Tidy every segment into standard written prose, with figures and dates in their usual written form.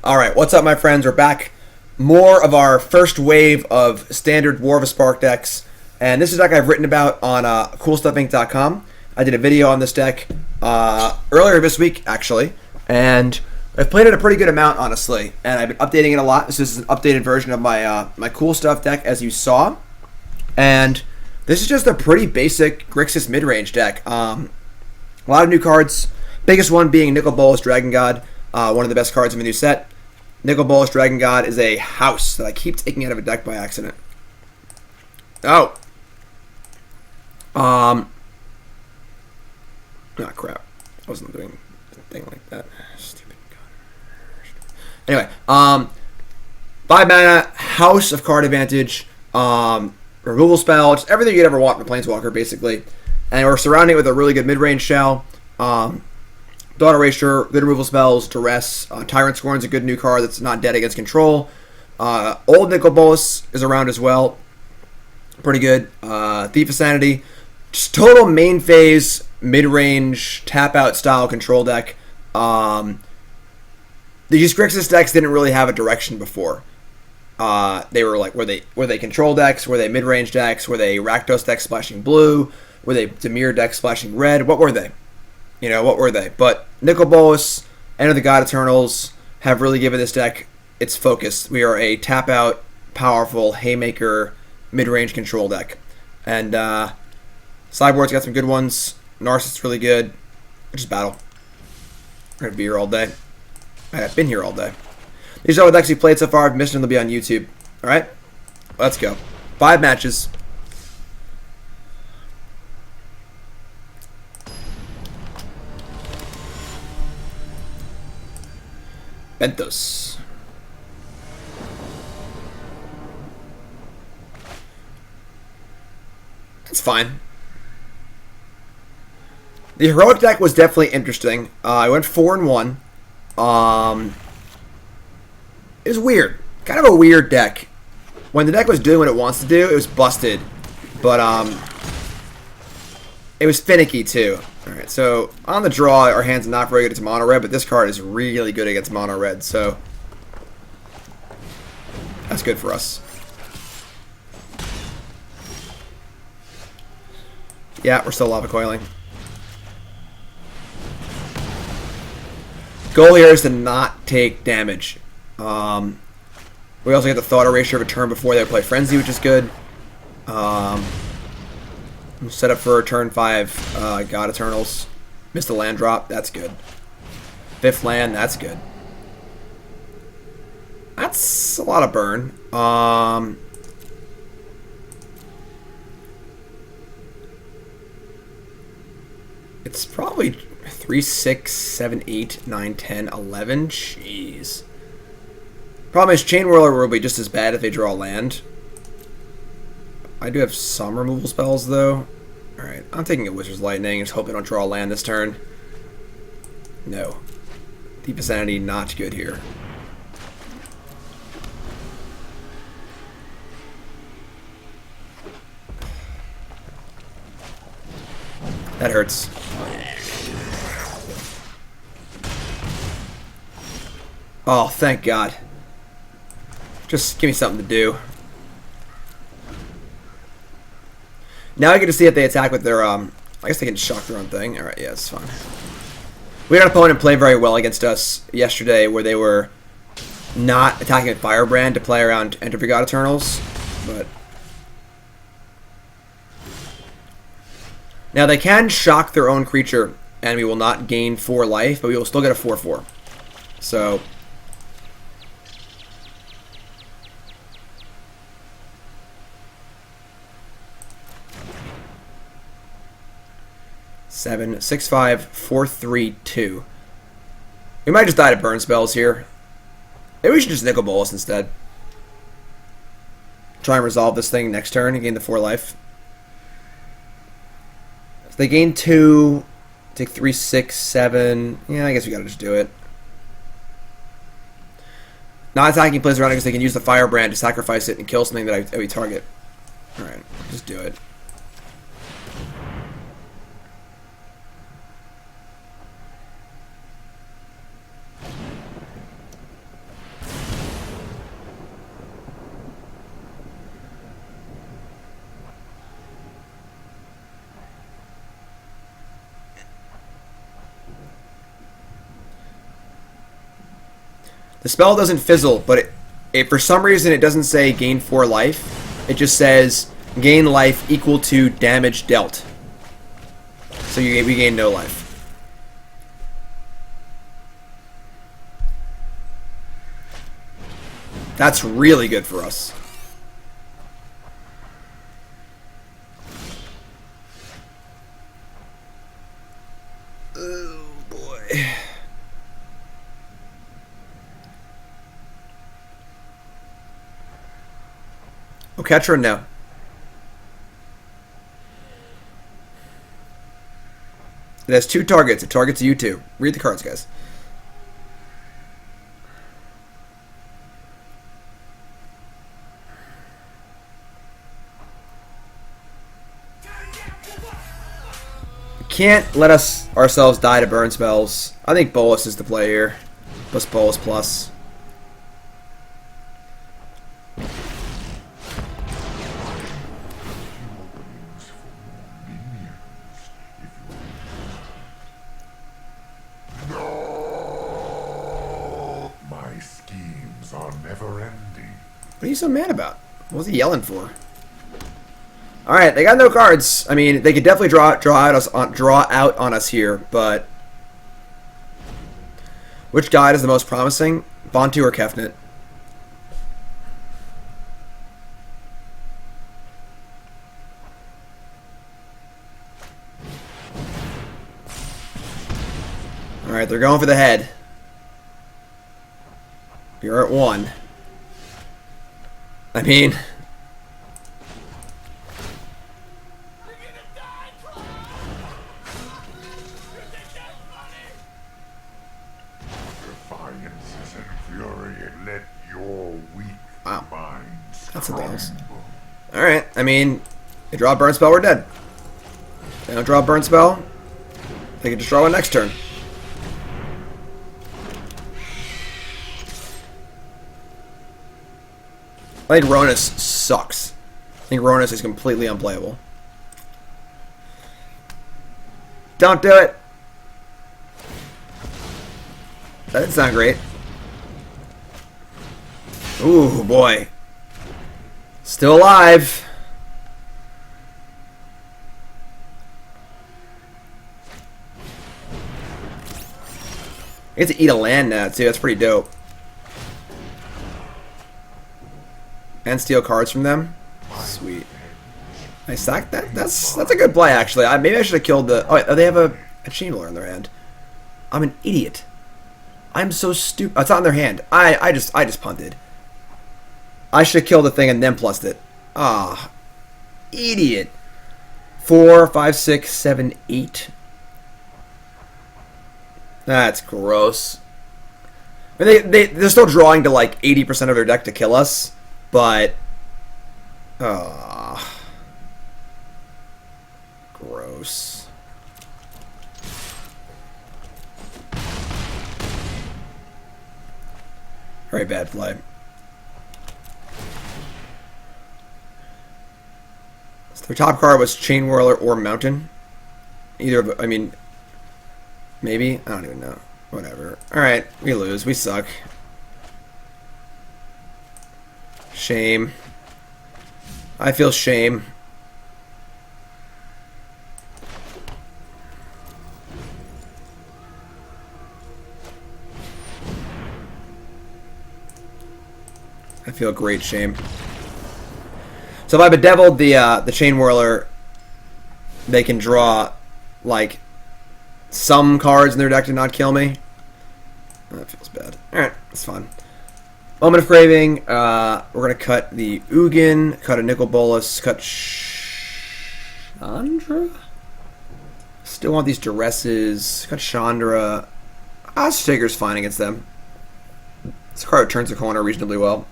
Alright, what's up my friends? We're back. More of our first wave of standard War of a Spark decks. And this is a deck I've written about on CoolStuffInc.com. I did a video on this deck earlier this week, actually. And I've played it a pretty good amount, honestly. And I've been updating it a lot. This is an updated version of my my Cool Stuff deck, as you saw. And this is just a pretty basic Grixis mid-range deck. A lot of new cards. Biggest one being Nicol Bolas Dragon God. One of the best cards in the new set. Nicol Bolas Dragon God is a house that I keep taking out of a deck by accident. Oh. Oh crap. I wasn't doing a thing like that. Stupid god. Anyway, 5 mana, House of Card Advantage, removal spell, just everything you'd ever want in a Planeswalker, basically. And we're surrounding it with a really good mid-range shell. Thought Erasure, good removal spells, Duress. Tyrant Scorn's a good new card that's not dead against control. Old Nicol Bolas is around as well. Pretty good. Thief of Sanity. Just total main phase, mid-range, tap-out style control deck. These Grixis decks didn't really have a direction before. They were like, were they control decks? Were they mid-range decks? Were they Rakdos decks splashing blue? Were they Dimir decks splashing red? What were they? You know, what were they? But Nicol Bolas, Enter the God Eternals have really given this deck its focus. We are a tap-out, powerful, haymaker, mid-range control deck. And Sideboard's got some good ones. Narcissist's really good. Just battle. We're going to be here all day. I've been here all day. These are all the decks we played so far. I've missed them. They'll be on YouTube. Alright? Let's go. 5 matches. Bentos. That's fine. The heroic deck was definitely interesting. I went 4-1. It was weird. Kind of a weird deck. When the deck was doing what it wants to do, it was busted. But it was finicky too. Alright, so on the draw, our hand's not very good against mono red, but this card is really good against mono red, so that's good for us. Yeah, we're still lava coiling. Goal here is to not take damage. We also get the Thought Erasure of a turn before they play Frenzy, which is good. Set up for turn 5 God Eternals. Missed a land drop. That's good. 5th land. That's good. That's a lot of burn. It's probably 3, 6, 7, 8, 9, 10, 11. Jeez. Problem is, Chain Whirler will be just as bad if they draw land. I do have some removal spells, though. Alright, I'm taking a Wizard's Lightning. Just hope I don't draw a land this turn. No. Thief of Sanity, not good here. That hurts. Oh, thank God. Just give me something to do. Now I get to see if they attack with their, I guess they can shock their own thing. Alright, yeah, it's fine. We had an opponent play very well against us yesterday where they were not attacking with Firebrand to play around Enter the God Eternals, but now they can shock their own creature and we will not gain 4 life, but we will still get a 4/4. So 7, 6, 5, 4, 3, 2. We might just die to burn spells here. Maybe we should just Nicol Bolas instead. Try and resolve this thing next turn and gain the 4 life. If they gain 2, take 3, 6, 7. Yeah, I guess we gotta just do it. Not attacking plays around because they can use the Firebrand to sacrifice it and kill something that we target. Alright, just do it. The spell doesn't fizzle, but it for some reason it doesn't say gain 4 life. It just says gain life equal to damage dealt. So we gain no life. That's really good for us. Oh boy. Oh, Catra, no. It has 2 targets. It targets you too. Read the cards, guys. Can't let ourselves die to burn spells. I think Bolas is the play here. Plus Bolas plus. No, my schemes are never ending. What are you so mad about? What was he yelling for? Alright, they got no cards. I mean, they could definitely draw out on us here, but which guide is the most promising? Bontu or Kefnet? Alright, they're going for the head. You're at 1. I mean, wow. That's something else. Alright, I mean, they draw a burn spell, we're dead. They don't draw a burn spell, they can just draw one next turn. I think Ronus sucks. I think Ronus is completely unplayable. Don't do it! That didn't sound great. Ooh, boy. Still alive. I get to eat a land now, too. That's pretty dope. And steal cards from them. Sweet. Nice. That's a good play, actually. Maybe I should have killed the... Oh, they have a Chandra in their hand. I'm an idiot. I'm so stupid. Oh, it's not in their hand. I just punted. I should have killed the thing and then plussed it. Ah, idiot. 4, 5, 6, 7, 8. That's gross. I mean, they're still drawing to like 80% of their deck to kill us, but gross. Very bad play. Their top card was Chain Whirler or Mountain. Either of, I mean, maybe? I don't even know. Whatever. Alright, we lose. We suck. Shame. I feel shame. I feel great shame. So if I bedeviled the Chain Whirler, they can draw like some cards in their deck to not kill me. That feels bad. Alright, that's fine. Moment of Craving. We're gonna cut the Ugin, cut a Nicol Bolas, cut Chandra? Still want these Duresses. Cut Chandra. Staker's fine against them. This card turns the corner reasonably well.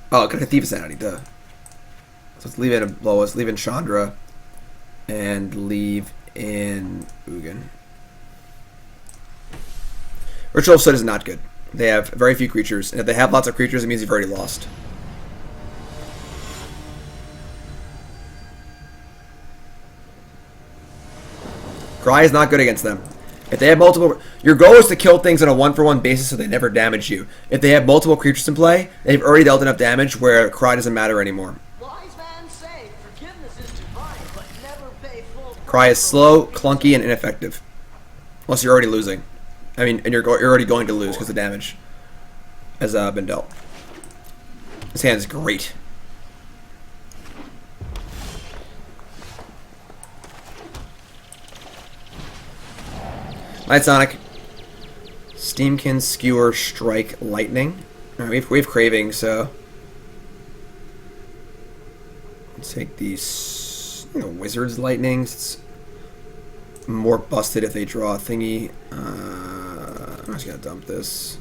Oh, got a Thief of Sanity, duh. So let's leave in Bolas, leave in Chandra, and leave in Ugin. Ritual of Soot is not good. They have very few creatures, and if they have lots of creatures, it means you've already lost. Cry is not good against them. If they have multiple... Your goal is to kill things on a one-for-one basis so they never damage you. If they have multiple creatures in play, they've already dealt enough damage where Cry doesn't matter anymore. Wise man say, forgiveness is divine, but never pay full Cry is slow, clunky, and ineffective. Unless you're already losing. I mean, and you're already going to lose because the damage has been dealt. This hand is great. Night Sonic. Steamkin, Skewer, Strike, Lightning. Alright, we have Craving, so... Let's take these... Wizard's Lightnings. It's more busted if they draw a thingy. I'm just gonna dump this.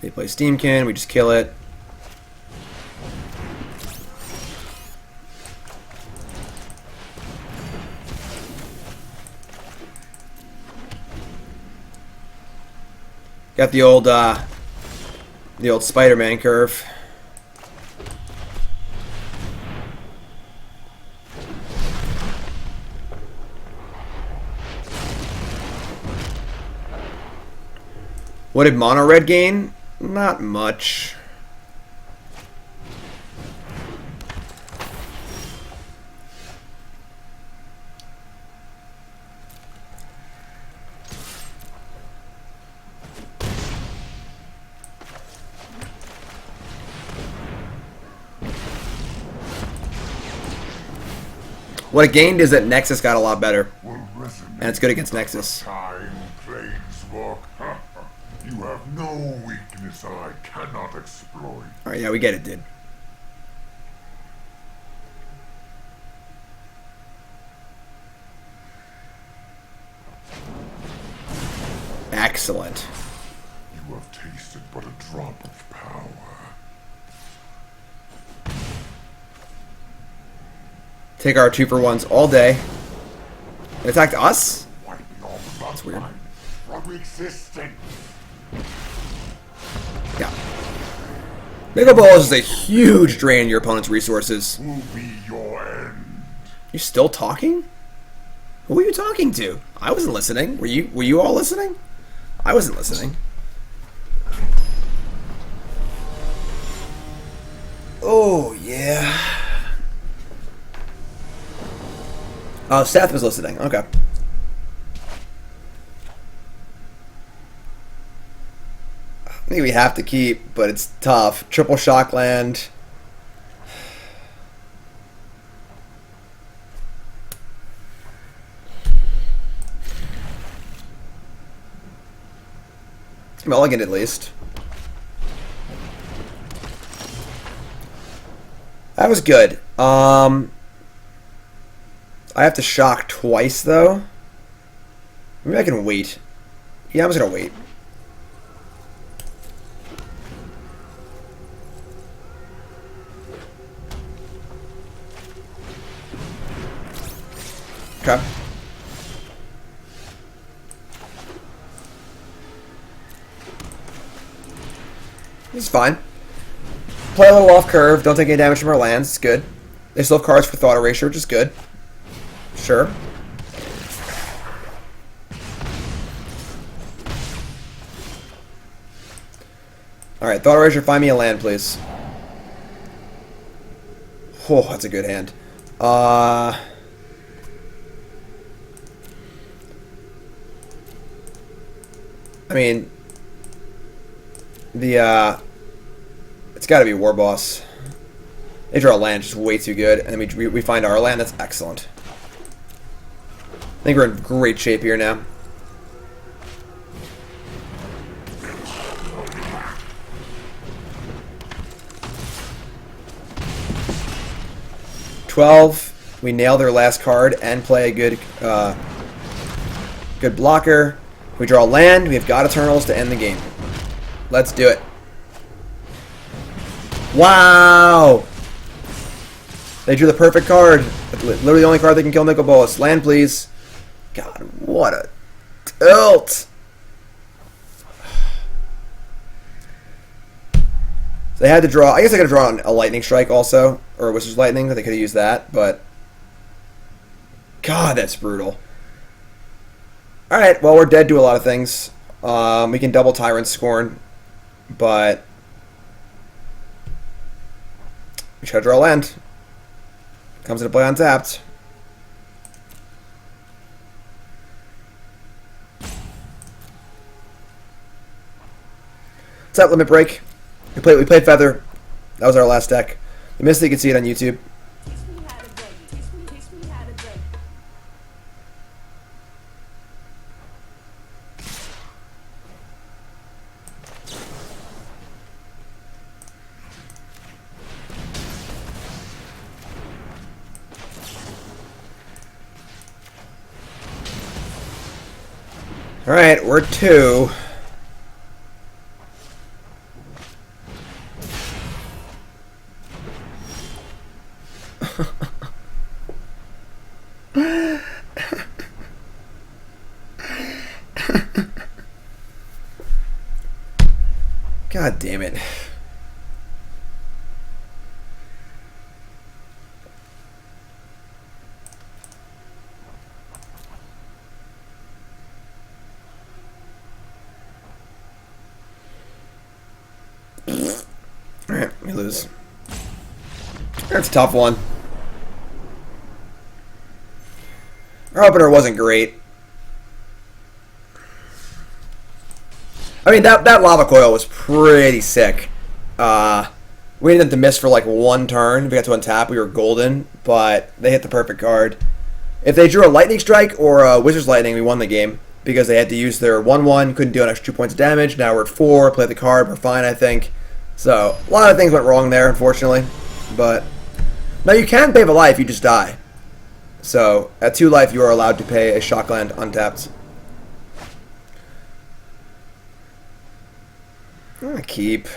They play Steamkin, we just kill it. Got the old Spider-Man curve. What did Mono Red gain? Not much. What it gained is that Nexus got a lot better. And it's good against Nexus. Time plagues walk. You have no weakness I cannot exploit. Alright, yeah, we get it, dude. Excellent. You have tasted but a drop of power. Take our 2-for-1s all day. It attacked us? Wiping all the That's weird. from existence. Yeah. Nicol Bolas is a huge drain on your opponent's resources. Will be your end. You still talking? Who are you talking to? I wasn't listening. Were you all listening? I wasn't listening. Oh yeah. Oh, Seth was listening. Okay. I think we have to keep, but it's tough. Triple Shockland. Mulligan at least. That was good. I have to shock twice though. Maybe I can wait. Yeah, I'm just gonna wait. Okay. This is fine. Play a little off curve. Don't take any damage from our lands. It's good. They still have cards for Thought Erasure, which is good. Sure. Alright, Thought Erasure, find me a land, please. Oh, that's a good hand. I mean, it's got to be War Boss. They draw a land, just way too good, and then we find our land. That's excellent. I think we're in great shape here now. We nail their last card and play a good good blocker. We draw land. We have God Eternals to end the game. Let's do it. Wow! They drew the perfect card. Literally the only card that can kill Nicol Bolas. Land, please. God, what a tilt! So they had to draw. I guess I could have drawn a Lightning Strike also, or a Wizard's Lightning, but they could have used that. But God, that's brutal. All right, well, we're dead to a lot of things. We can double Tyrant Scorn, but we try to draw land. Comes into play untapped. What's that limit break? We played Feather. That was our last deck. You missed it, you can see it on YouTube. Alright, we're 2. God damn it. Alright, we lose. That's a tough one. Our opener wasn't great. I mean, that Lava Coil was pretty sick. We didn't have to miss for like one turn. If we got to untap, we were golden, but they hit the perfect card. If they drew a Lightning Strike or a Wizard's Lightning, we won the game because they had to use their 1/1, couldn't do an extra 2 points of damage. Now we're at 4, play the card, we're fine, I think. So, a lot of things went wrong there, unfortunately. But, now you can pay a life, you just die. So, at 2 life, you are allowed to pay a Shockland untapped. I'm gonna keep.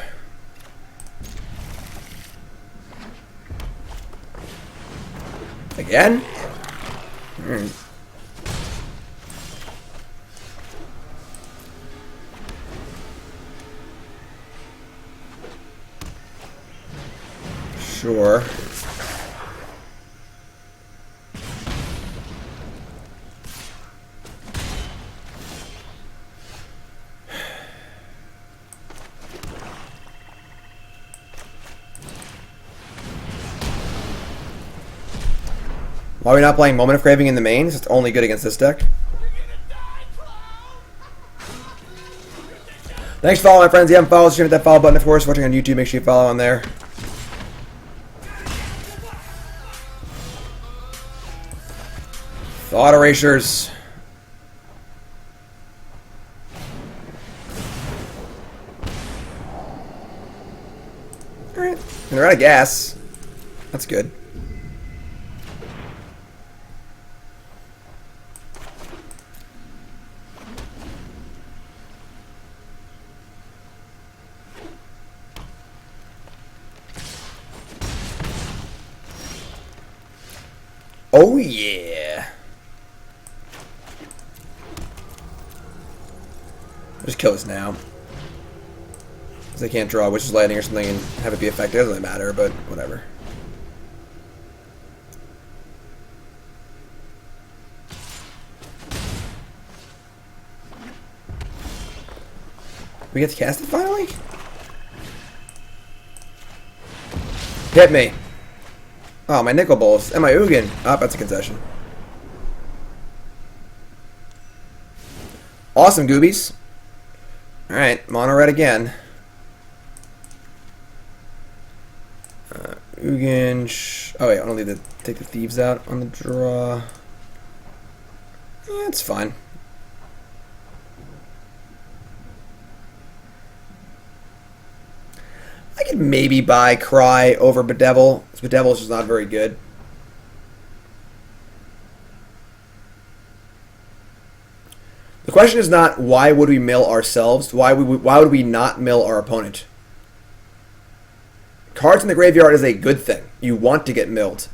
Again? Sure. Why are we not playing Moment of Craving in the mains? It's only good against this deck. Thanks for following, my friends. If you haven't followed, just hit that follow button, of course. Watching on YouTube, make sure you follow on there. Thought Erasures. Alright. And they're out of gas. That's good. Oh yeah. Just kill us now. Because they can't draw Witch's Lightning or something and have it be effective. It doesn't really matter, but whatever. We get to cast it finally? Hit me. Oh, my Nicol Bolas and my Ugin. Oh, that's a concession. Awesome, Goobies. Alright, mono red again. Ugin. Oh, wait, I don't need to take the thieves out on the draw. Yeah, it's fine. I could maybe buy Cry over Bedevil. Bedevil is just not very good. The question is not why would we mill ourselves. Why would we not mill our opponent? Cards in the graveyard is a good thing. You want to get milled.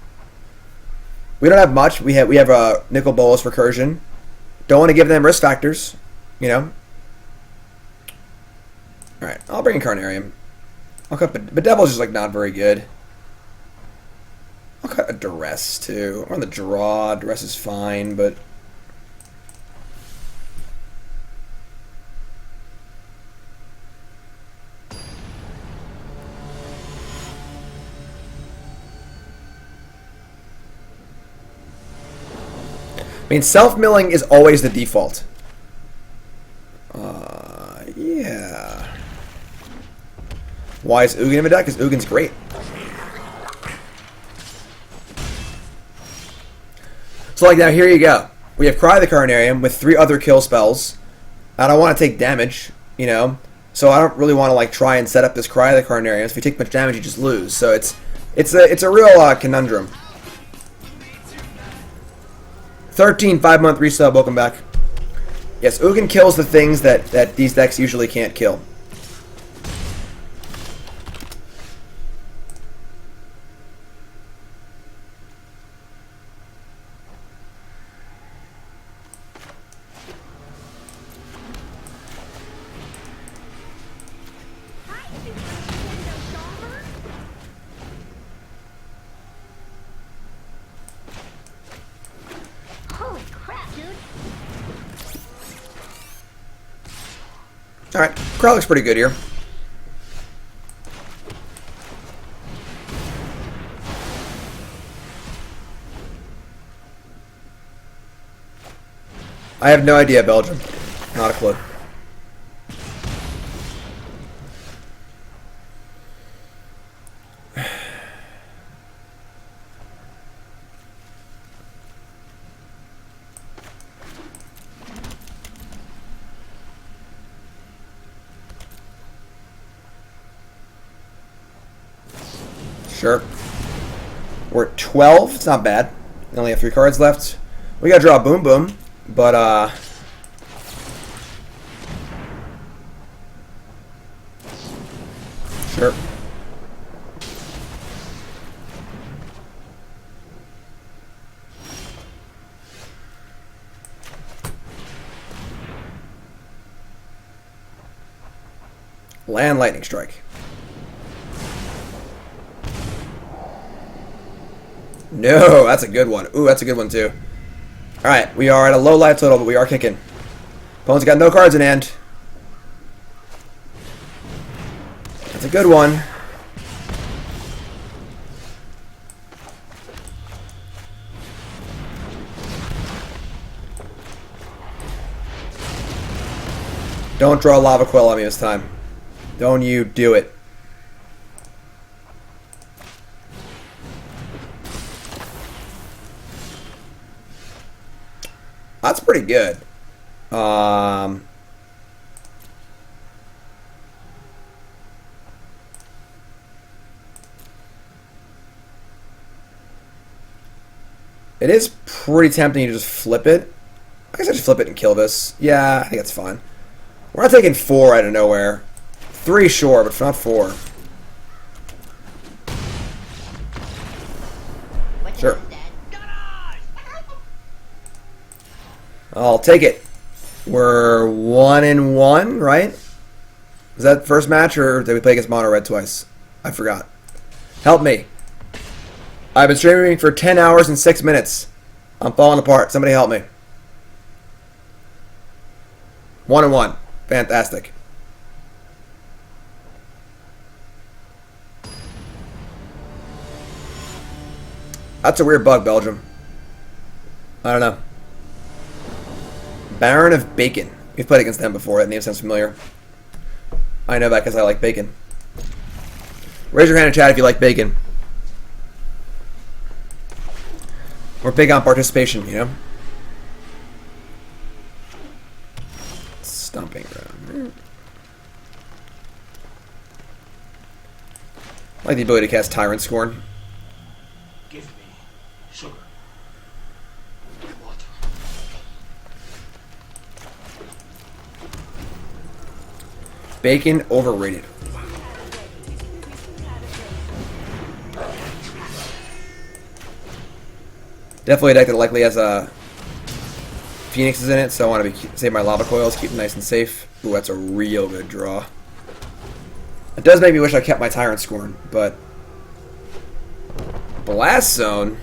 We don't have much. We have a Nicol Bolas recursion. Don't want to give them risk factors. You know. All right, I'll bring in Carnarium. I'll cut Bedevil's just like not very good. I'll cut a Duress too. I'm on the draw. Duress is fine, but I mean, self-milling is always the default. Yeah. Why is Ugin in the deck? Because Ugin's great. So, like, now here you go. We have Cry the Carnarium with 3 other kill spells. I don't want to take damage, you know? So I don't really want to, like, try and set up this Cry the Carnarium. If you take much damage, you just lose. So it's a real conundrum. 13, 5-month resub, welcome back. Yes, Ugin kills the things that these decks usually can't kill. Alright, crowd looks pretty good here. I have no idea, Belgium. Not a clue. Sure. We're at 12. It's not bad. We only have 3 cards left. We gotta draw Boom Boom, but sure. Land Lightning Strike. No, that's a good one. Ooh, that's a good one too. Alright, we are at a low life total, but we are kicking. Opponent's got no cards in hand. That's a good one. Don't draw Lava Coil on me this time. Don't you do it. That's pretty good. It is pretty tempting to just flip it. I guess I just flip it and kill this. Yeah, I think that's fine. We're not taking 4 out of nowhere. 3 sure, but not 4. Sure. I'll take it. We're 1-1, right? Was that first match, or did we play against Mono Red twice? I forgot. Help me. I've been streaming for 10 hours and 6 minutes. I'm falling apart. Somebody help me. 1-1. Fantastic. That's a weird bug, Belgium. I don't know. Baron of Bacon. We've played against them before. That name sounds familiar. I know that because I like bacon. Raise your hand in chat if you like bacon. We're big on participation, you know? Stomping ground. I like the ability to cast Tyrant Scorn. Give me sugar. Water. Bacon overrated. Definitely a deck that likely has Phoenixes in it, so I want to save my Lava Coils, keep them nice and safe. Ooh, that's a real good draw. does make me wish I kept my Tyrant Scorn, but Blast Zone.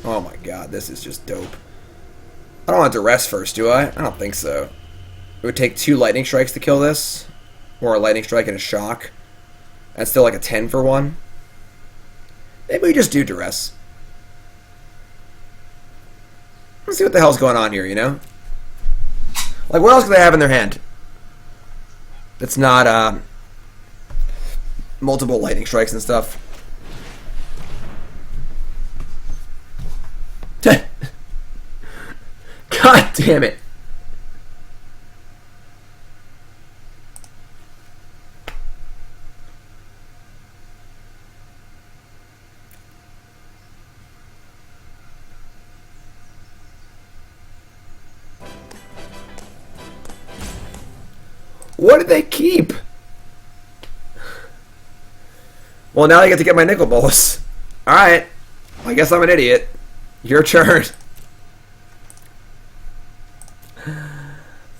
Oh my god, this is just dope. I don't want Duress first, do I? I don't think so. It would take 2 Lightning Strikes to kill this, or a Lightning Strike and a Shock. That's still like a 10 for 1. Maybe we just do Duress. Let's see what the hell's going on here, you know? Like, what else do they have in their hand? It's not, multiple Lightning Strikes and stuff. God damn it. What did they keep? Well, now I get to get my Nicol Bolas. Alright. I guess I'm an idiot. Your turn.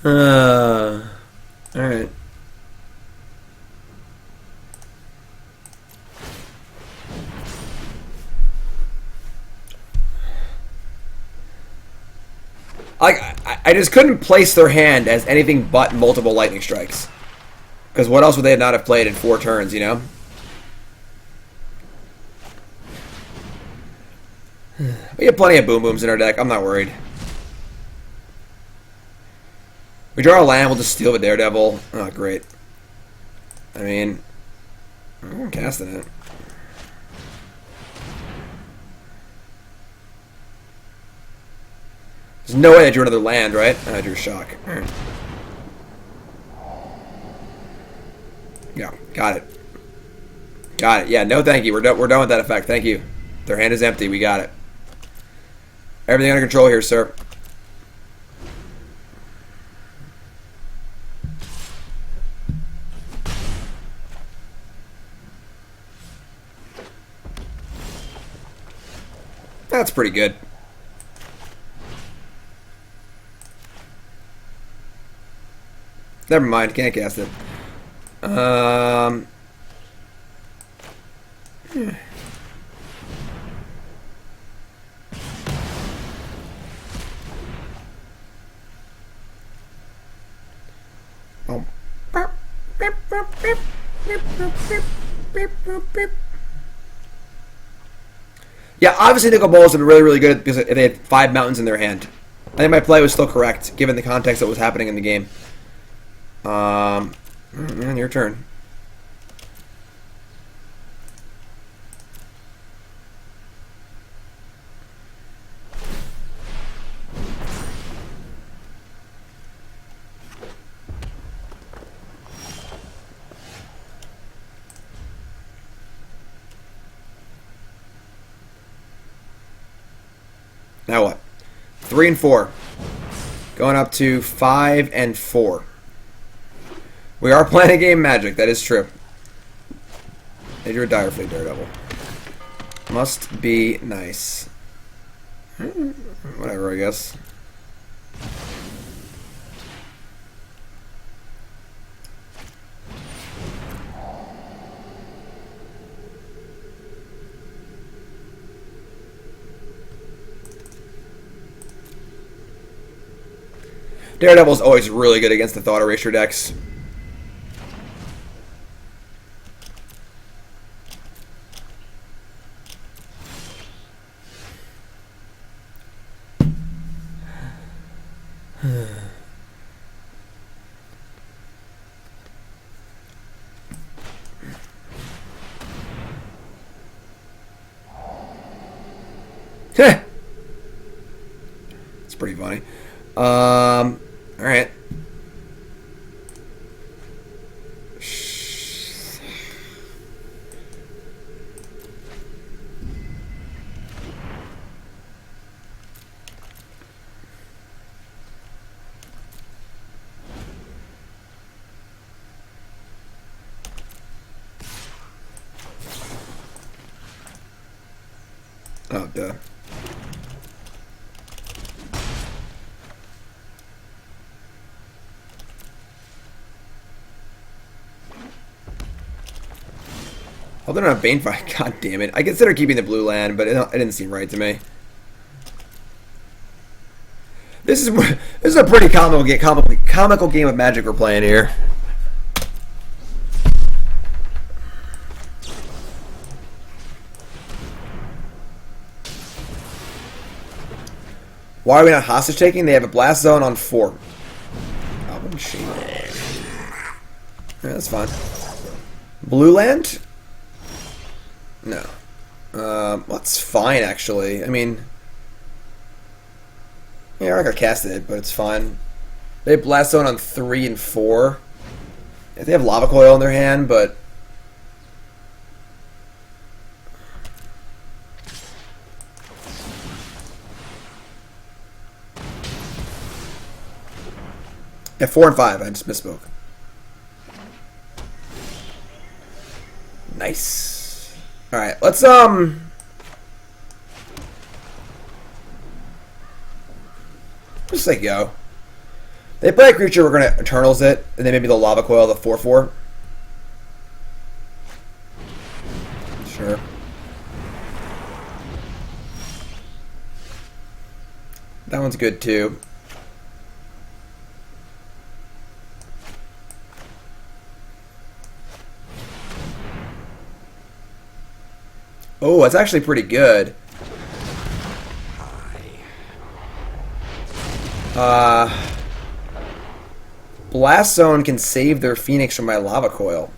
Alright. I just couldn't place their hand as anything but multiple Lightning Strikes. Because what else would they not have played in 4 turns, you know? We have plenty of Boom Booms in our deck. I'm not worried. We draw a land, we'll just steal the Daredevil. Oh, great. I mean, I'm casting it. There's no way I drew another land, right? I drew a Shock. Right. Yeah, got it. Got it. Yeah, no thank you. We're done with that effect. Thank you. Their hand is empty. We got it. Everything under control here, sir. That's pretty good. Never mind, can't cast it. Yeah. Oh. Yeah, obviously Nicol Bolas have been really, really good because they had 5 mountains in their hand. I think my play was still correct, given the context that was happening in the game. Man, your turn. Now what? 3 and 4. Going up to 5 and 4. We are playing a game Magic, that is true. They drew a Direfleet Daredevil. Must be nice. Whatever, I guess. Daredevil's always really good against the Thought Erasure decks. It's pretty funny. Alright. Oh, duh. Oh, they're not Bane Fire. God damn it. I consider keeping the blue land, but it didn't seem right to me. This is a pretty comical game of Magic we're playing here. Why are we not hostage taking? They have a blast zone on 4. Goblin Shaman. Yeah, that's fine. Blue land? No. That's fine actually. I mean, yeah, I'm not gonna cast it, but it's fine. They have blast zone on 3 and 4. They have Lava Coil in their hand, but yeah, 4 and 5. I just misspoke. Nice. All right, let's just say go. They play a creature, we're gonna Eternals it, and then maybe the Lava Coil, the 4/4. Sure. That one's good too. Oh, that's actually pretty good. Blast Zone can save their Phoenix from my Lava Coil.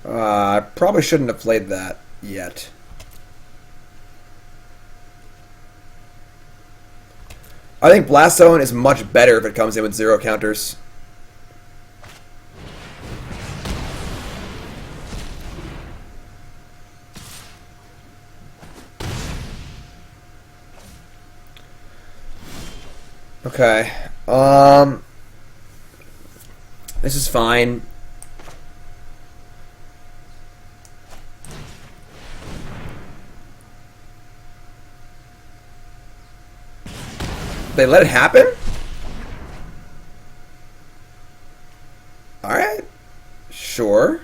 I probably shouldn't have played that yet. I think Blast Zone is much better if it comes in with 0 counters. Okay. This is fine. They let it happen? Alright. Sure.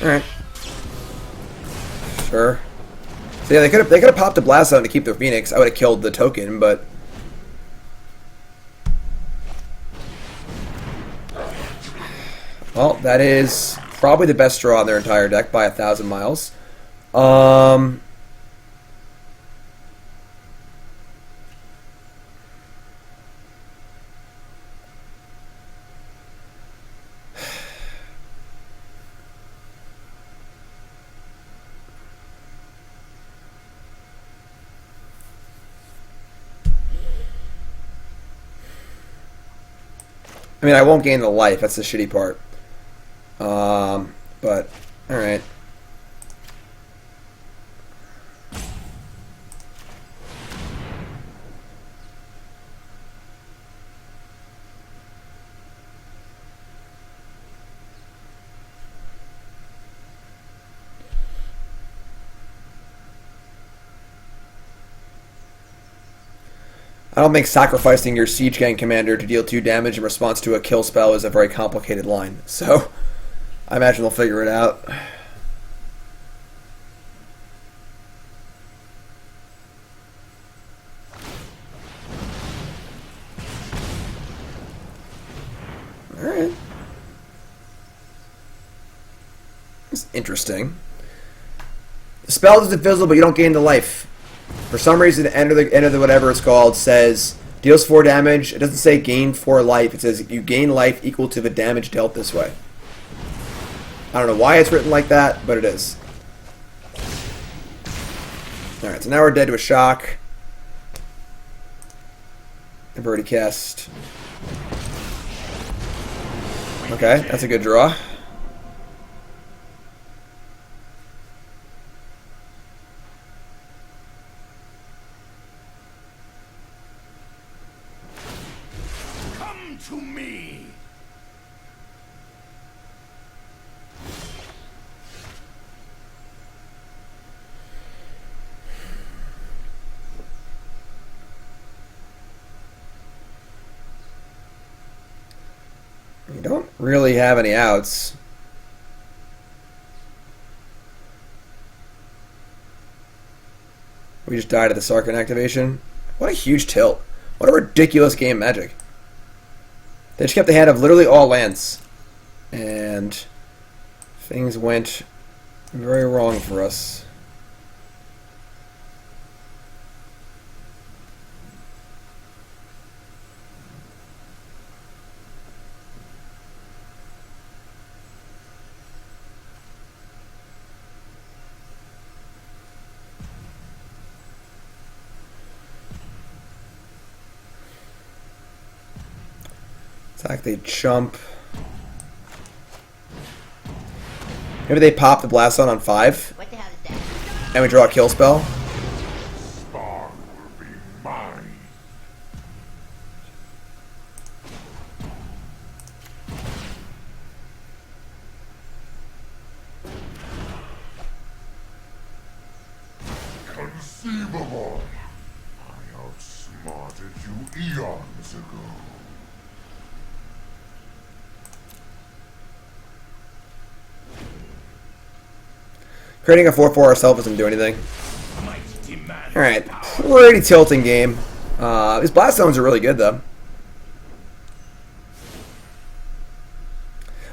Alright. Sure. So yeah, they could have popped a blast zone to keep their Phoenix. I would have killed the token, but well, that is probably the best draw on their entire deck by 1,000 miles. I mean, I won't gain the life. That's the shitty part. But all right. I don't think sacrificing your Siege Gang commander to deal 2 damage in response to a kill spell is a very complicated line. So, I imagine they'll figure it out. Alright. It's interesting. The spell is invisible, but you don't gain the life. For some reason, the end of the whatever it's called says deals 4 damage. It doesn't say gain 4 life. It says you gain life equal to the damage dealt this way. I don't know why it's written like that, but it is. Alright, so now we're dead to a shock. I've already cast. Okay, that's a good draw. To me. You don't really have any outs. We just died at the Sarkhan activation. What a huge tilt. What a ridiculous game, Magic. They just kept the hand of literally all lands. And things went very wrong for us. Attack, they jump. Maybe they pop the Blast Zone on 5. What the hell is that? And we draw a kill spell. Spark will be mine. Conceivable. I outsmarted you eons ago. Creating a 4/4 ourselves doesn't do anything. Might demand Alright, power. pretty tilting game. These Blast Zones are really good, though.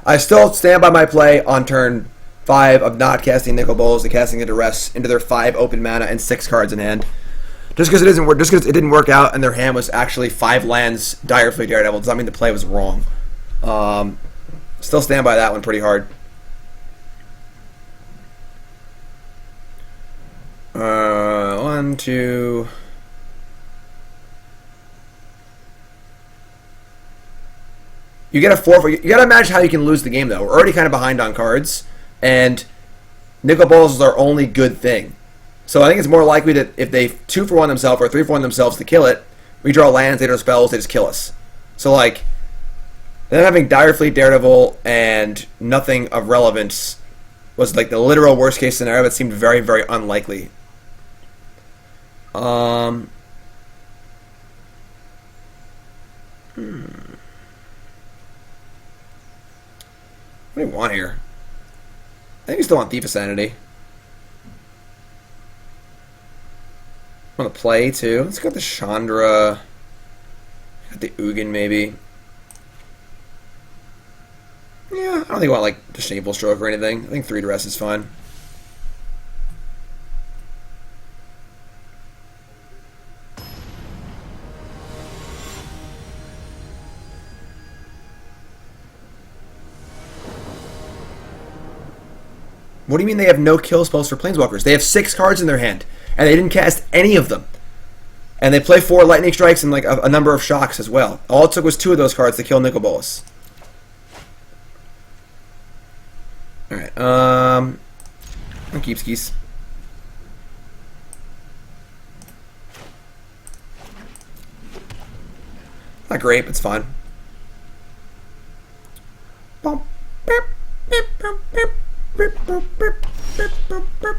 I still stand by my play on turn 5 of not casting Nicol Bolas and casting the Duress into their 5 open mana and 6 cards in hand. Just because it didn't work out and their hand was actually 5 lands Direfleet Daredevil does not mean the play was wrong. Still stand by that one pretty hard. 1, 2. You get a 4. You gotta imagine how you can lose the game, though. We're already kind of behind on cards, and Nicol Bolas is our only good thing. So I think it's more likely that if they 2-for-1 themselves or 3-for-1 themselves to kill it, we draw lands, they draw spells, they just kill us. So like, them having Direfleet Daredevil and nothing of relevance was like the literal worst case scenario, but seemed very, very unlikely. What do we want here? I think we still want Thief of Sanity. Want to play too? Let's go with the Chandra. Got the Ugin maybe. Yeah, I don't think I want like the Shameful Stroke or anything. I think 3 Duress is fine. What do you mean they have no kill spells for Planeswalkers? They have 6 cards in their hand, and they didn't cast any of them. And they play 4 Lightning Strikes and like a number of Shocks as well. All it took was 2 of those cards to kill Nicol Bolas. Alright, I'll keep skis. Not great, but it's fine. Bump, beep, beep, beep, beep. Beep, beep, beep, beep, beep, beep.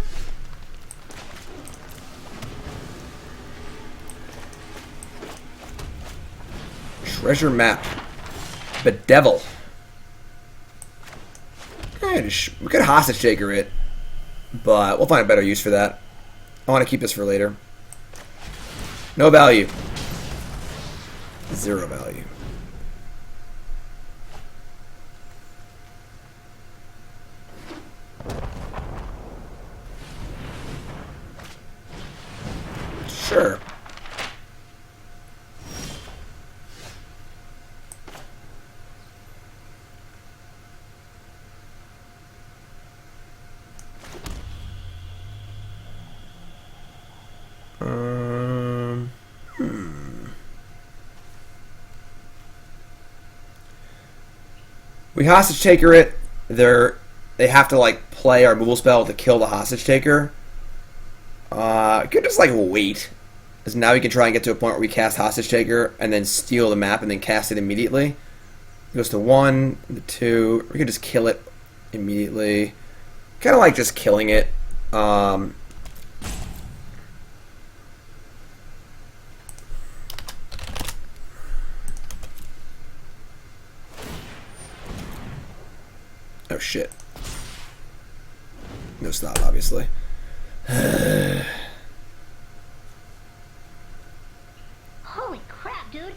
Treasure map. Bedevil. We could hostage taker it, but we'll find a better use for that. I want to keep this for later. No value. 0 value. Sure. We hostage taker it. They have to like play our removal spell to kill the hostage taker. Could just like wait, because now we can try and get to a point where we cast hostage taker and then steal the map and then cast it immediately. It goes to 1, the 2. We could just kill it immediately. Kind of like just killing it. Oh shit. No stop, obviously. Holy crap, dude.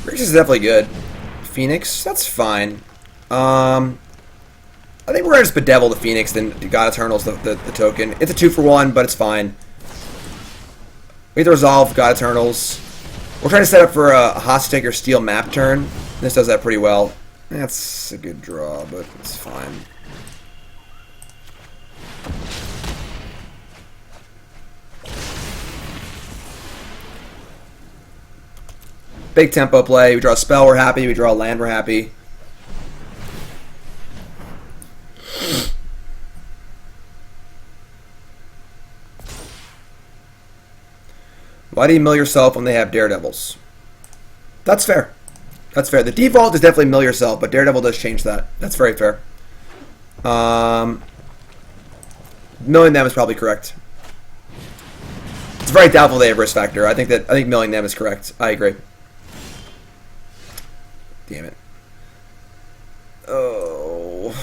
Grixis is definitely good. Phoenix, that's fine. I think we're gonna just Bedevil the Phoenix, then God Eternal's the token. It's a 2-for-1, but it's fine. We have to resolve God Eternals. We're trying to set up for a hostage or steal map turn. This does that pretty well. That's a good draw, but it's fine. Big tempo play. We draw a spell, we're happy. We draw a land, we're happy. Why do you mill yourself when they have Daredevils? That's fair. That's fair. The default is definitely mill yourself, but Daredevil does change that. That's very fair. Milling them is probably correct. It's very doubtful they have risk factor. I think milling them is correct. I agree. Damn it. Oh.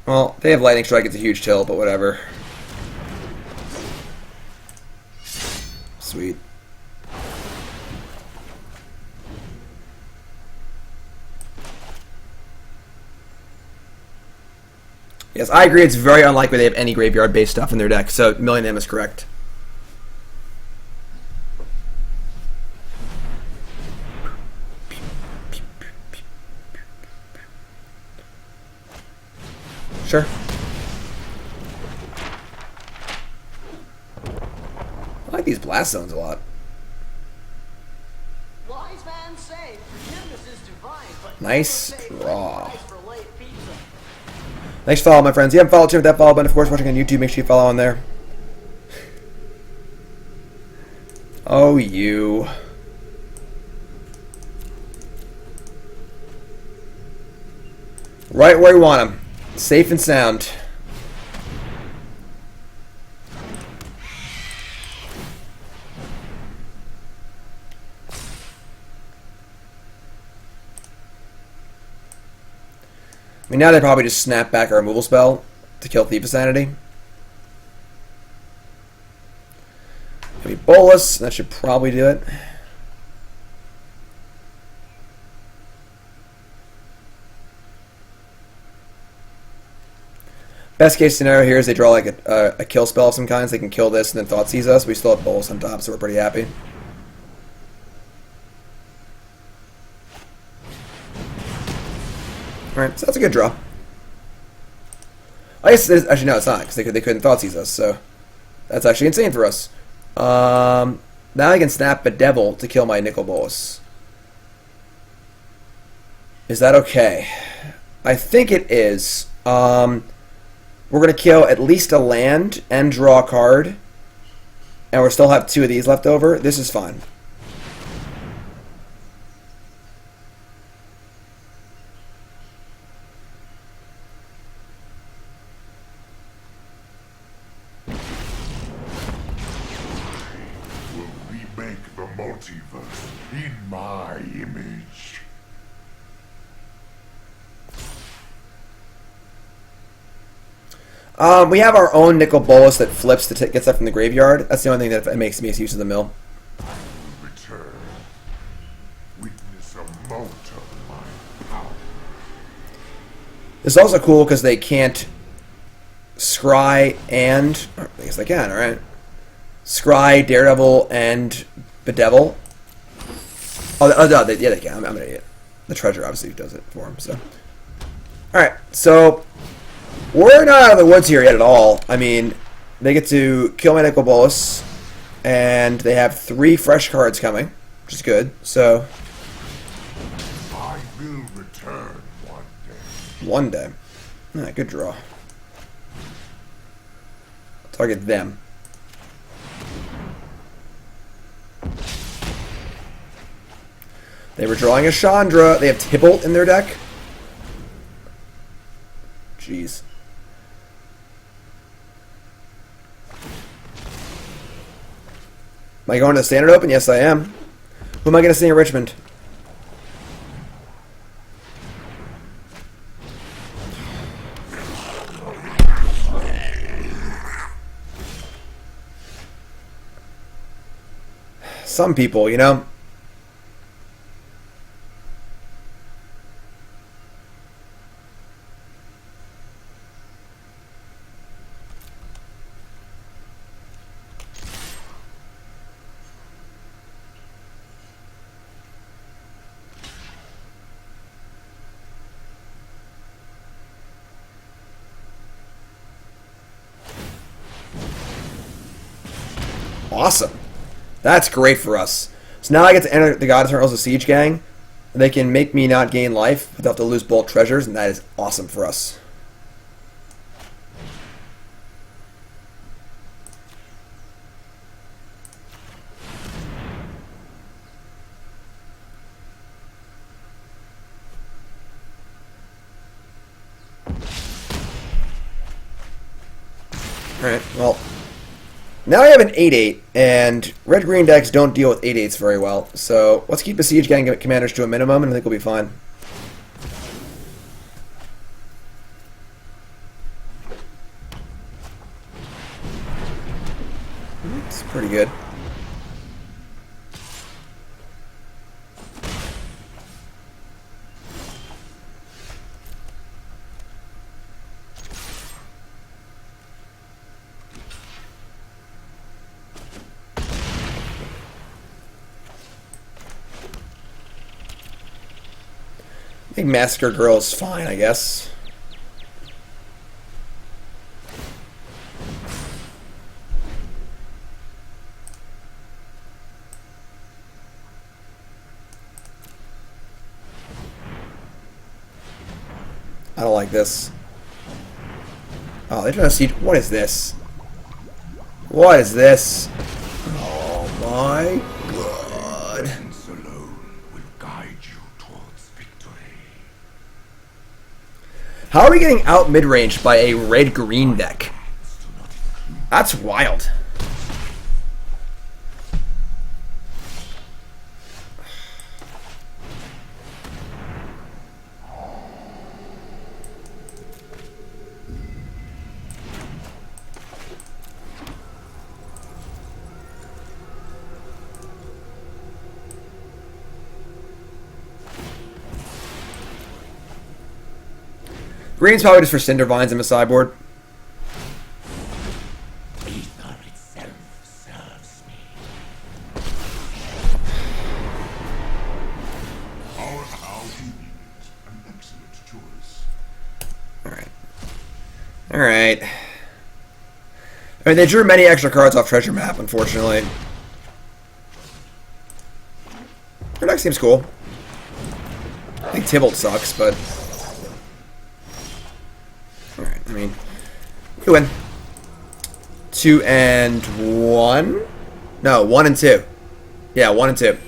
Well, they have Lightning Strike. It's a huge tilt, but whatever. Sweet. Yes, I agree. It's very unlikely they have any graveyard-based stuff in their deck, so milling them is correct. Sure. I like these blast zones a lot. Wise man say forgiveness is divine, but Nice never pay draw. price for late pizza. Thanks for following, my friends. You haven't followed too with that follow button. Of course, watching on YouTube, make sure you follow on there. Oh, you. Right where you want them. Safe and sound. I mean, now they probably just snap back our removal spell to kill Thief of Sanity. Maybe Bolas. That should probably do it. Best case scenario here is they draw like a kill spell of some kind, so they can kill this and then Thought Seize us. We still have Bolas on top, so we're pretty happy. Alright, so that's a good draw. I guess actually no, it's not, because they couldn't Thought Seize us, so that's actually insane for us. Now I can snap Bedevil to kill my Nicol Bolas. Is that okay? I think it is. We're going to kill at least a land and draw a card, and we'll still have 2 of these left over. This is fine. The multiverse in my image. We have our own Nicol Bolas that flips to get stuff from the graveyard. That's the only thing that makes use of the mill. I will return. Witness a mote of my power. This is also cool because they can't scry and... I guess they can, alright. Scry, Daredevil, and Bedevil. Oh, no, yeah, they can. I'm an idiot. The treasure obviously does it for him, so... Alright, so... We're not out of the woods here yet at all. I mean, they get to kill my Nicol Bolas, and they have 3 fresh cards coming, which is good, so... I will return one day. One day. Ah, good draw. Target them. They were drawing a Chandra. They have Tybalt in their deck. Jeez. Am I going to the Standard Open? Yes, I am. Who am I going to see in Richmond? Some people, you know. Awesome. That's great for us. So now I get to enter the God Eternals of Siege Gang. They can make me not gain life without to lose bulk treasures, and that is awesome for us. Alright, well, now I have an 8-8, and red-green decks don't deal with 8-8s very well, so let's keep the Siege Gang commanders to a minimum, and I think we'll be fine. It's pretty good. I think Massacre Girl is fine, I guess. I don't like this. Oh, they're trying to see. What is this? What is this? Oh my god. Presence alone will guide you towards victory. How are we getting out mid-range by a red-green deck? That's wild. Green's probably just for Cinder Vines in the sideboard. Ether itself serves me. Our house an excellent choice. Alright. Alright. I mean, they drew many extra cards off Treasure Map, unfortunately. Their deck seems cool. I think Tybalt sucks, but... Alright, I mean... We win. 2 and 1? No, 1 and 2. Yeah, 1 and 2.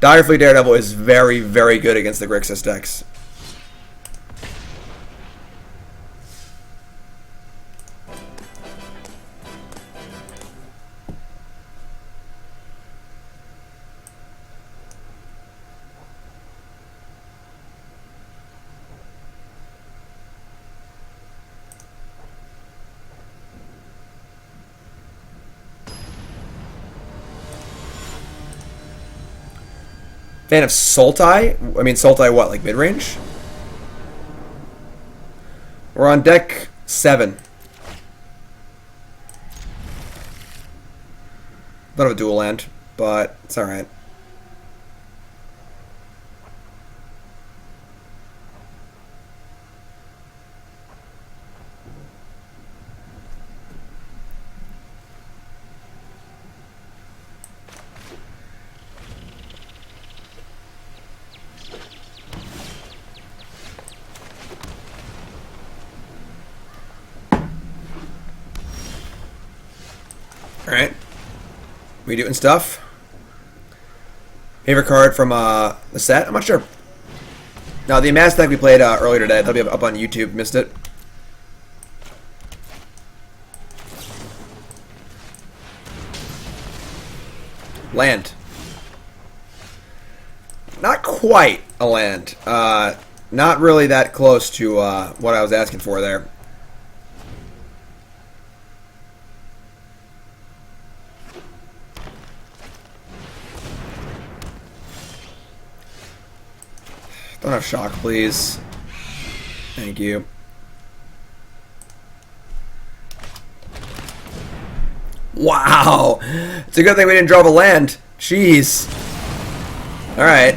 Direfleet Daredevil is very, very good against the Grixis decks. Fan of Sultai? I mean, Sultai what, like mid-range? We're on deck 7. Thought of a dual land, but it's alright. Alright. We doing stuff? Favorite card from the set? I'm not sure. No, the Amass deck we played earlier today. That'll be up on YouTube. Missed it. Land. Not quite a land. Not really that close to what I was asking for there. Don't have shock, please. Thank you. Wow! It's a good thing we didn't draw the land. Jeez. Alright.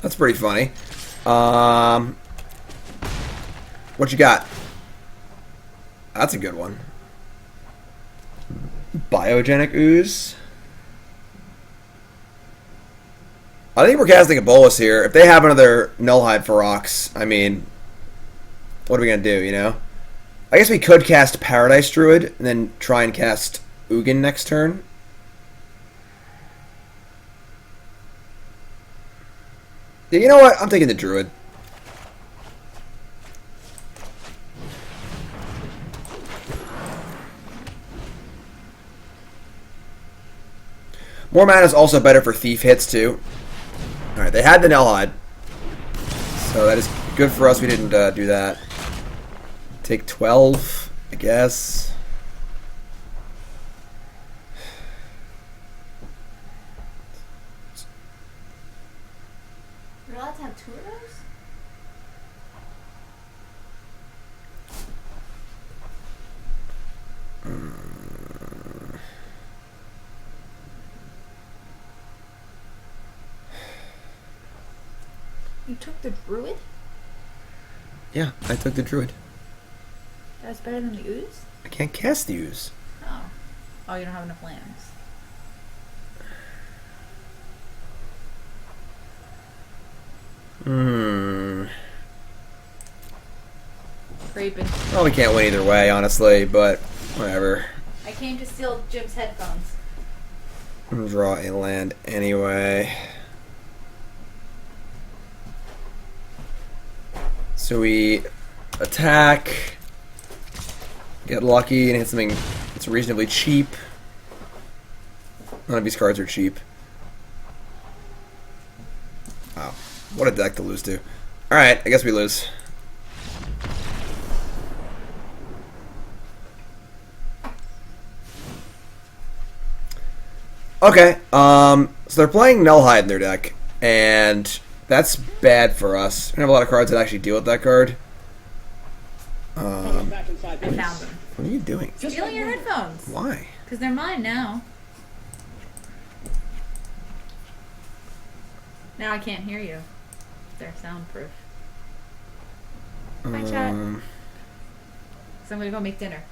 That's pretty funny. What you got? That's a good one. Biogenic Ooze. I think we're casting a Bolas here. If they have another Nullhide for rocks, I mean, what are we going to do, you know? I guess we could cast Paradise Druid and then try and cast Ugin next turn. Yeah, you know what? I'm taking the Druid. More mana is also better for Thief hits, too. Alright, they had the Nullhide. So that is good for us. We didn't do that. Take 12, I guess. You're allowed to have 2 of those? You took the Druid? Yeah, I took the Druid. That's better than the Ooze? I can't cast the Ooze. Oh. Oh, you don't have enough lands. Creeping. Well, we can't win either way, honestly, but whatever. I came to steal Jim's headphones. I'm gonna draw a land anyway. So we attack, get lucky, and hit something that's reasonably cheap. None of these cards are cheap. Wow, what a deck to lose to. Alright, I guess we lose. Okay, so they're playing Nullhide in their deck, and that's bad for us. We don't have a lot of cards that actually deal with that card. I found them. What are you doing? Stealing your headphones. Why? Because they're mine now. Now I can't hear you. They're soundproof. Hi, chat. So I'm going to go make dinner.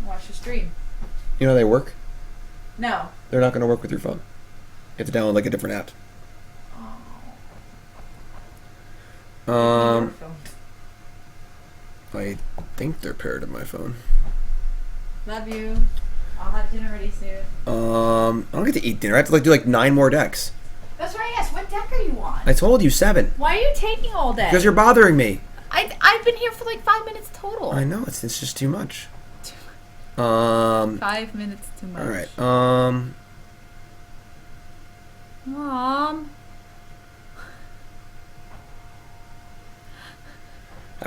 Watch the stream. You know how they work? No. They're not going to work with your phone. You have to download like a different app. Your phone. I think they're paired to my phone. Love you. I'll have dinner ready soon. I don't get to eat dinner. I have to do like 9 more decks. That's what I asked. What deck are you on? I told you 7. Why are you taking all day? Because you're bothering me. I've been here for like 5 minutes total. I know, it's just too much. 5 minutes too much. Alright, Mom.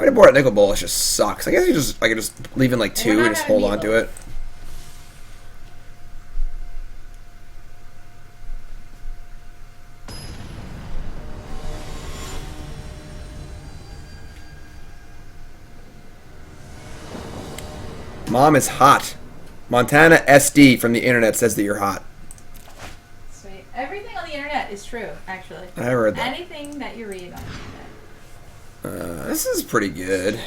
having a board at Nicol Bolas just sucks. I guess I could just leave in like 2 and just hold on to it. Mom is hot. Montana SD from the internet says that you're hot. Sweet. Everything on the internet is true, actually. I heard that. Anything that you read on the internet. This is pretty good.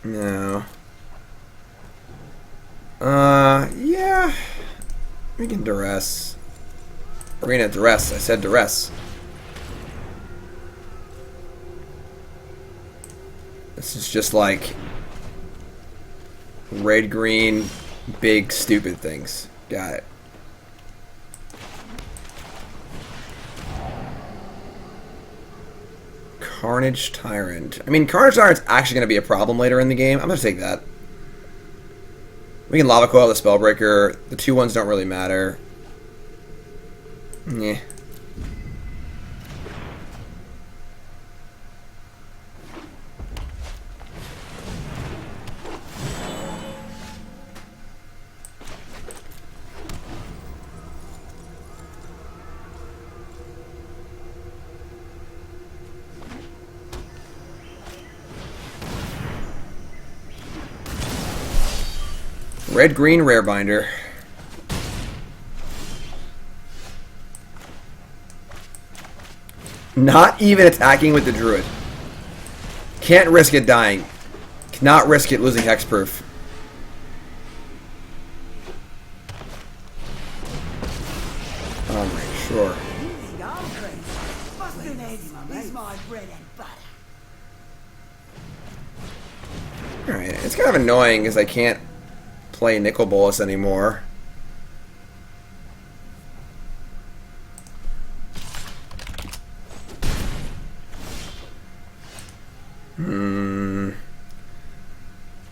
No. Yeah. We can Duress. Arena Duress. I said Duress. This is just like red, green, big, stupid things. Got it. Carnage Tyrant. I mean, Carnage Tyrant's actually going to be a problem later in the game. I'm going to take that. We can Lava Coil the Spellbreaker. The 2/1s don't really matter. Yeah. Red-green rare binder. Not even attacking with the druid. Can't risk it dying. Cannot risk it losing hexproof. Alright, sure. You think I'm crazy? Busting eggs is my bread and butter. Alright, it's kind of annoying because I can't play Nicol Bolas anymore.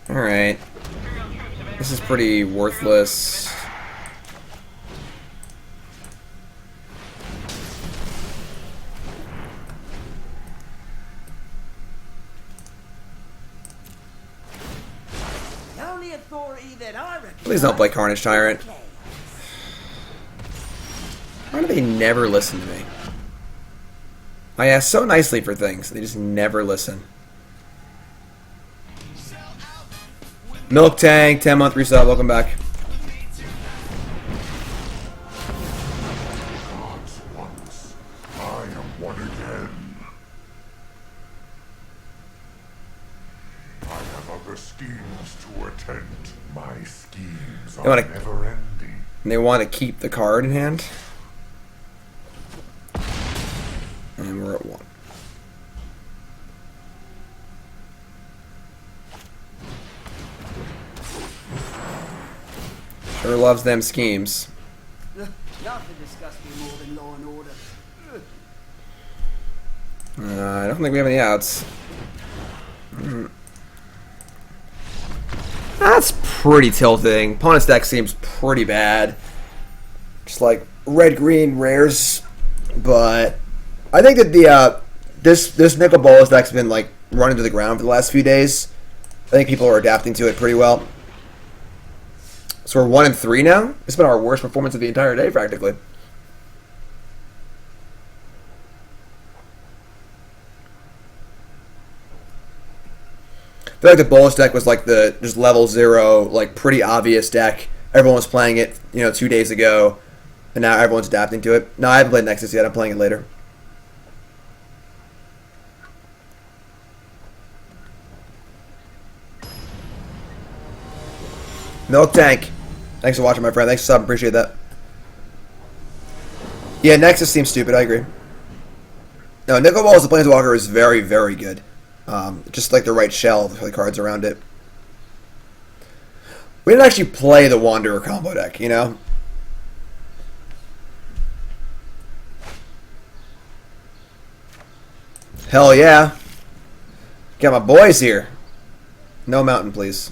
Alright. This is pretty worthless. The only authority that I recognize. Please don't play Carnage Tyrant. Why do they never listen to me? I ask so nicely for things, they just never listen. Milk Tank, 10-month reset, welcome back. Gods once, I am one again. I have other schemes to attend. My schemes are wanna- never ending. And they want to keep the card in hand. And we're at 1. Sure loves them schemes. Nothing disgusts me more than law and order. I don't think we have any outs. That's pretty tilting. Opponent's deck seems pretty bad. Just like red-green rares. But I think that the this Nicol Bolas deck's been like run into the ground for the last few days. I think people are adapting to it pretty well. So we're 1-3 now. It's been our worst performance of the entire day, practically. I feel like the Bolas deck was like the just level 0, like pretty obvious deck. Everyone was playing it, 2 days ago, and now everyone's adapting to it. No, I haven't played Nexus yet. I'm playing it later. Milk Tank. Thanks for watching, my friend. Thanks for subbing. Appreciate that. Yeah, Nexus seems stupid. I agree. No, Nicol Bolas, the Planeswalker, is very, very good. Just like the right shell for the cards around it. We didn't actually play the Wanderer combo deck, Hell yeah. Got my boys here. No mountain, please.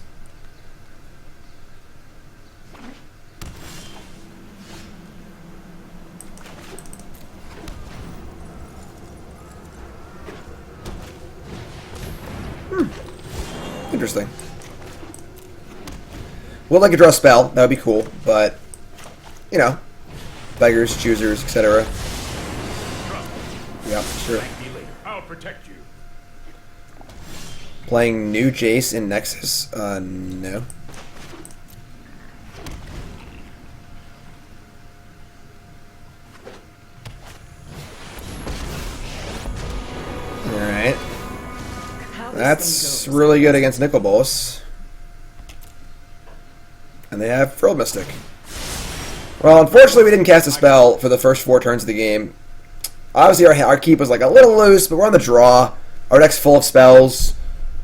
Interesting. Would like to draw a spell. That would be cool, but beggars, choosers, etc. Yeah, sure. I'll protect you. Playing new Jace in Nexus? No. Alright. That's really good against Nicol Bolas. And they have Frilled Mystic. Well, unfortunately, we didn't cast a spell for the first 4 turns of the game. Obviously, our keep was like a little loose, but we're on the draw. Our deck's full of spells.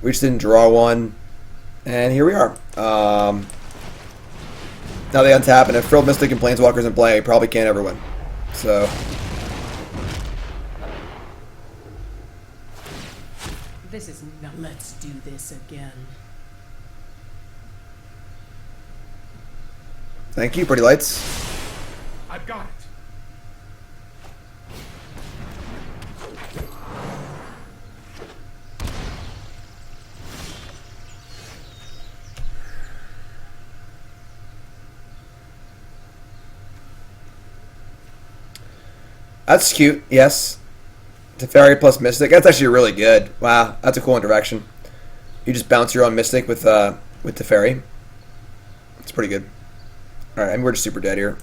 We just didn't draw one. And here we are. Now they untap, and if Frilled Mystic and Planeswalker's in play, probably can't ever win. So... Now let's do this again. Thank you, pretty lights. I've got it. That's cute, yes. Teferi plus Mystic. That's actually really good. Wow, that's a cool interaction. You just bounce your own Mystic with Teferi. It's pretty good. Alright, I mean, we're just super dead here.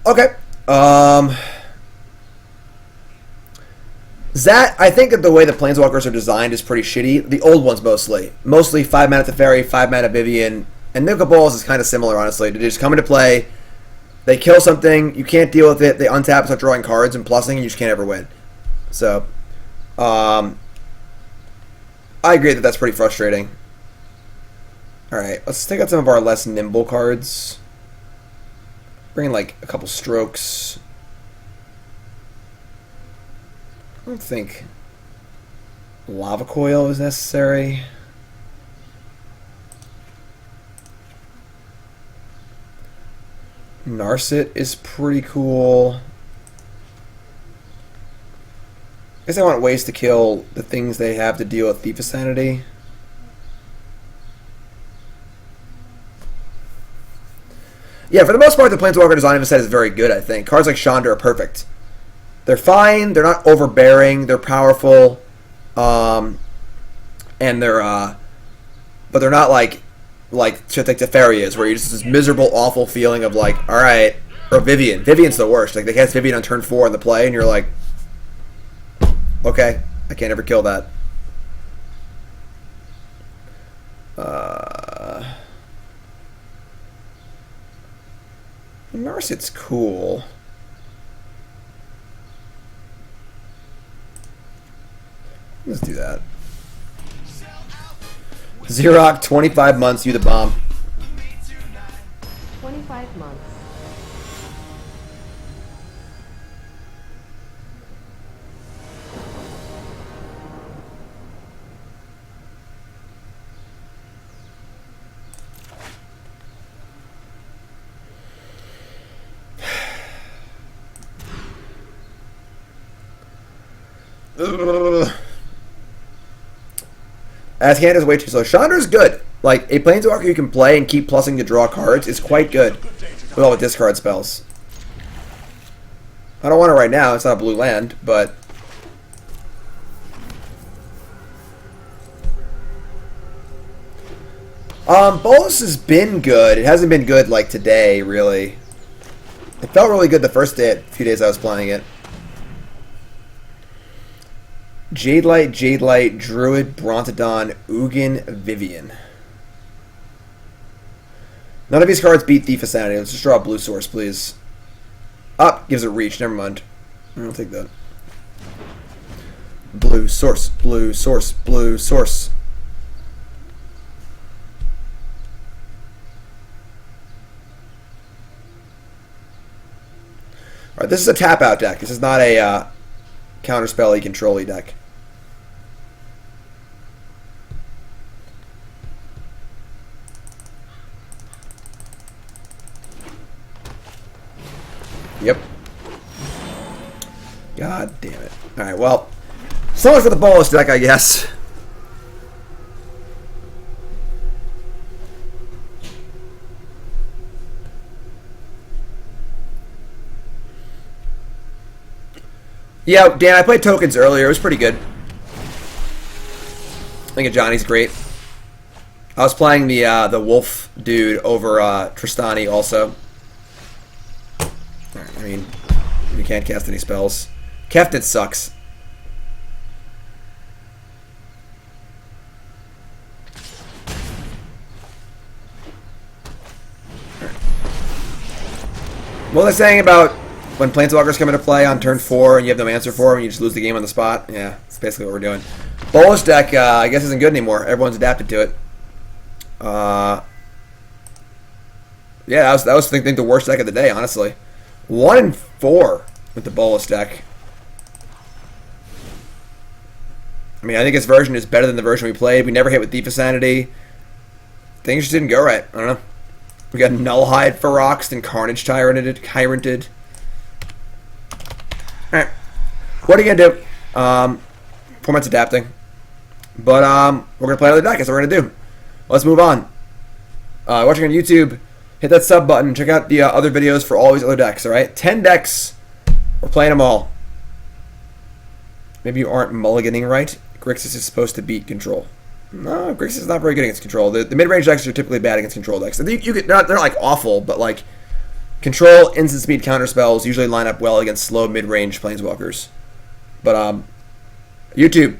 Okay. Zat, I think that the way the Planeswalkers are designed is pretty shitty. The old ones mostly. Mostly 5 mana Teferi, 5 mana Vivian. And Nicol Bolas is kind of similar, honestly. They just come into play, they kill something, you can't deal with it, they untap, start drawing cards and plussing, and you just can't ever win. So, I agree that that's pretty frustrating. Alright, let's take out some of our less nimble cards. Bring in, like, a couple strokes. I don't think Lava Coil is necessary. Narset is pretty cool. I guess I want ways to kill the things they have to deal with Thief of Sanity. Yeah, for the most part, the Planeswalker design of the set is very good, I think. Cards like Chandra are perfect. They're fine. They're not overbearing. They're powerful, and they're but they're not like shit like Teferi is, where you just this miserable, awful feeling of like, all right, or Vivian. Vivian's the worst. Like they cast Vivian on turn 4 in the play, and you're like, okay, I can't ever kill that. Narset's cool. Let's do that. Xerox, 25 months, you the bomb. 25 months. As hand is way too slow. Chandra's good. Like, a Planeswalker you can play and keep plussing to draw cards is quite good with all the discard spells. I don't want it right now. It's not a blue land, but... Bolas has been good. It hasn't been good, like, today, really. It felt really good the first few days I was playing it. Jadelight, Druid, Brontodon, Ugin, Vivian. None of these cards beat Thief of Sanity. Let's just draw a blue source, please. Up gives it reach. Never mind. I don't take that. Blue source, blue source, blue source. Alright, this is a tap-out deck. This is not a counterspell-y, control-y deck. Yep. God damn it. Alright, well, so much for the Bolas deck, I guess. Yeah, Dan, I played tokens earlier. It was pretty good. I think Johnny's great. I was playing the wolf dude over Tristani also. I mean, you can't cast any spells. Kefnet sucks. What was I saying about when Planeswalkers come into play on turn 4 and you have no answer for them and you just lose the game on the spot? Yeah, that's basically what we're doing. Bolas deck, I guess, isn't good anymore. Everyone's adapted to it. Yeah, that was I think the worst deck of the day, honestly. 1-4 with the Bolas deck. I mean, I think his version is better than the version we played. We never hit with Thief of Sanity. Things just didn't go right. I don't know. We got Nullhide for rocks, then Carnage Tyranted. Alright. What are you going to do? Format's adapting. But we're going to play another deck. That's what we're going to do. Let's move on. Watching on YouTube, hit that sub button. Check out the other videos for all these other decks, alright? 10 decks. We're playing them all. Maybe you aren't mulliganing right. Grixis is supposed to beat control. No, Grixis is not very good against control. The mid-range decks are typically bad against control decks. They're not like awful, but like control, instant speed counter spells usually line up well against slow mid-range planeswalkers. But YouTube,